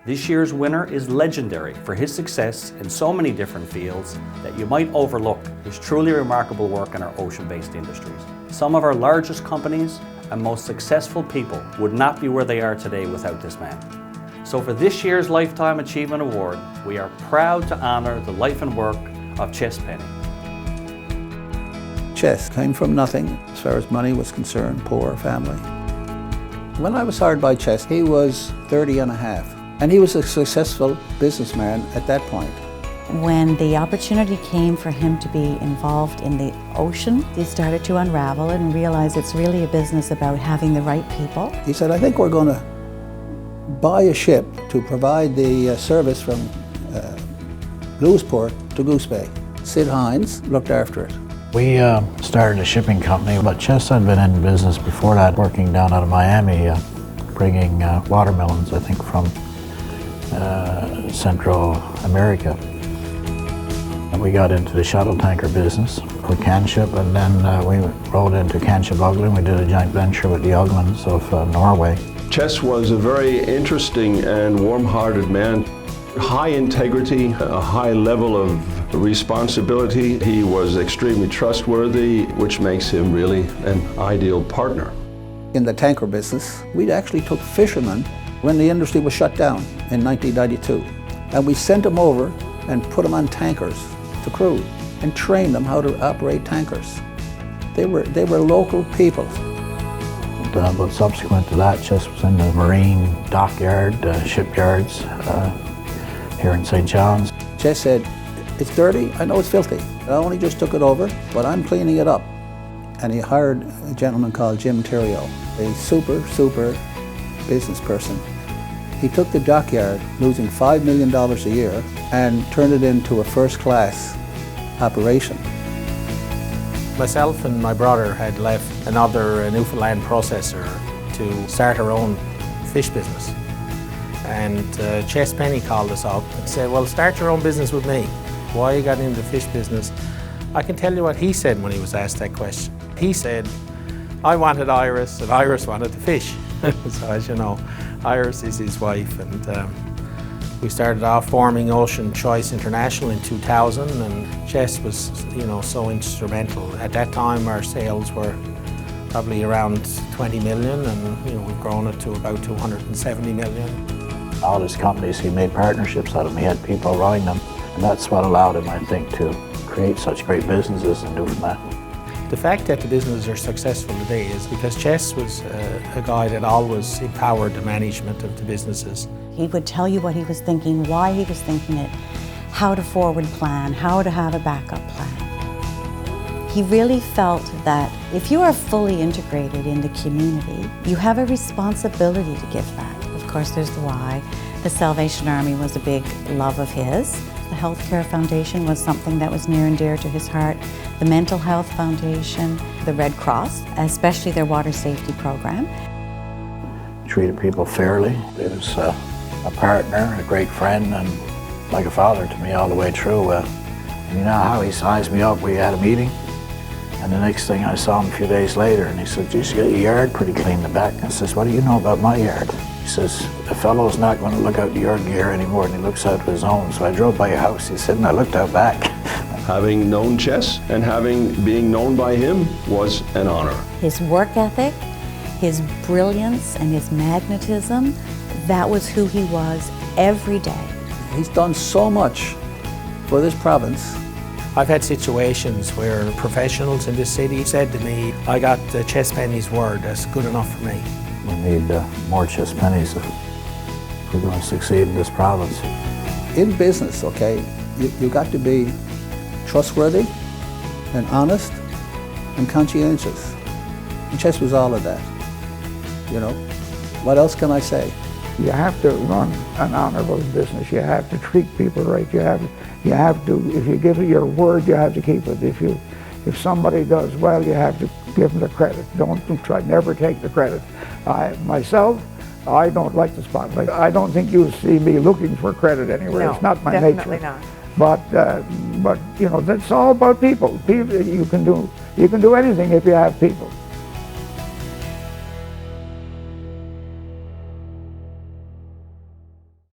This year's winner is legendary for his success in so many different fields that you might overlook his truly remarkable work in our ocean-based industries. Some of our largest companies and most successful people would not be where they are today without this man. So for this year's Lifetime Achievement Award, we are proud to honour the life and work of Ches Penny. Ches came from nothing as far as money was concerned, poor family. When I was hired by Ches, he was 30 and a half, and he was a successful businessman at that point. When the opportunity came for him to be involved in the ocean, he started to unravel and realize it's really a business about having the right people. He said, I think we're going to buy a ship to provide the service from Lewisport to Goose Bay. Sid Hines looked after it. We started a shipping company, but Ches had been in business before that, working down out of Miami, bringing watermelons, I think, from Central America. And we got into the shuttle tanker business with Canship, and then we rolled into Canship Ugland. We did a joint venture with the Uglands of Norway. Ches was a very interesting and warm-hearted man. High integrity, a high level of responsibility. He was extremely trustworthy, which makes him really an ideal partner. In the tanker business, we actually took fishermen when the industry was shut down in 1992. And we sent them over and put them on tankers to cruise and trained them how to operate tankers. They were local people. But subsequent to that, Ches was in the marine dockyard, shipyards here in St. John's. Ches said, it's dirty, I know it's filthy. I only just took it over, but I'm cleaning it up. And he hired a gentleman called Jim Theriault, a super business person. He took the dockyard, losing $5 million a year, and turned it into a first-class operation. Myself and my brother had left another Newfoundland processor to start our own fish business. And Ches Penny called us up and said, well, start your own business with me. Why you got into the fish business? I can tell you what he said when he was asked that question. He said, I wanted Iris and Iris wanted the fish. So as you know, Iris is his wife, and we started off forming Ocean Choice International in 2000, and Ches was, so instrumental. At that time, our sales were probably around 20 million, and we've grown it to about 270 million. All his companies, he made partnerships out of them. He had people running them, and that's what allowed him, I think, to create such great businesses in Newfoundland. The fact that the businesses are successful today is because Ches was a guy that always empowered the management of the businesses. He would tell you what he was thinking, why he was thinking it, how to forward plan, how to have a backup plan. He really felt that if you are fully integrated in the community, you have a responsibility to give back. Of course, there's the why. The Salvation Army was a big love of his. The Healthcare Foundation was something that was near and dear to his heart. The Mental Health Foundation, the Red Cross, especially their water safety program. Treated people fairly. He was a partner, a great friend, and like a father to me all the way through. And you know how he sized me up? We had a meeting, and the next thing I saw him a few days later, and he said, geez, you got your yard pretty clean in the back. I says, what do you know about my yard? He says, the fellow's not going to look out your gear anymore than he looks out his own. So I drove by your house, he said, and I looked out back. Having known Ches and being known by him was an honor. His work ethic, his brilliance, and his magnetism, that was who he was every day. He's done so much for this province. I've had situations where professionals in this city said to me, I got Ches Penny's word, that's good enough for me. We need more Ches Pennies if we're going to succeed in this province. In business, okay, you got to be trustworthy and honest and conscientious. And Ches was all of that. What else can I say? You have to run an honorable business. You have to treat people right. You have to. If you give it your word, you have to keep it. If somebody does well, you have to give them the credit. Never take the credit. Myself, I don't like the spotlight. I don't think you'll see me looking for credit anywhere. No, it's not my definitely nature. Not. But that's all about people. You can do anything if you have people.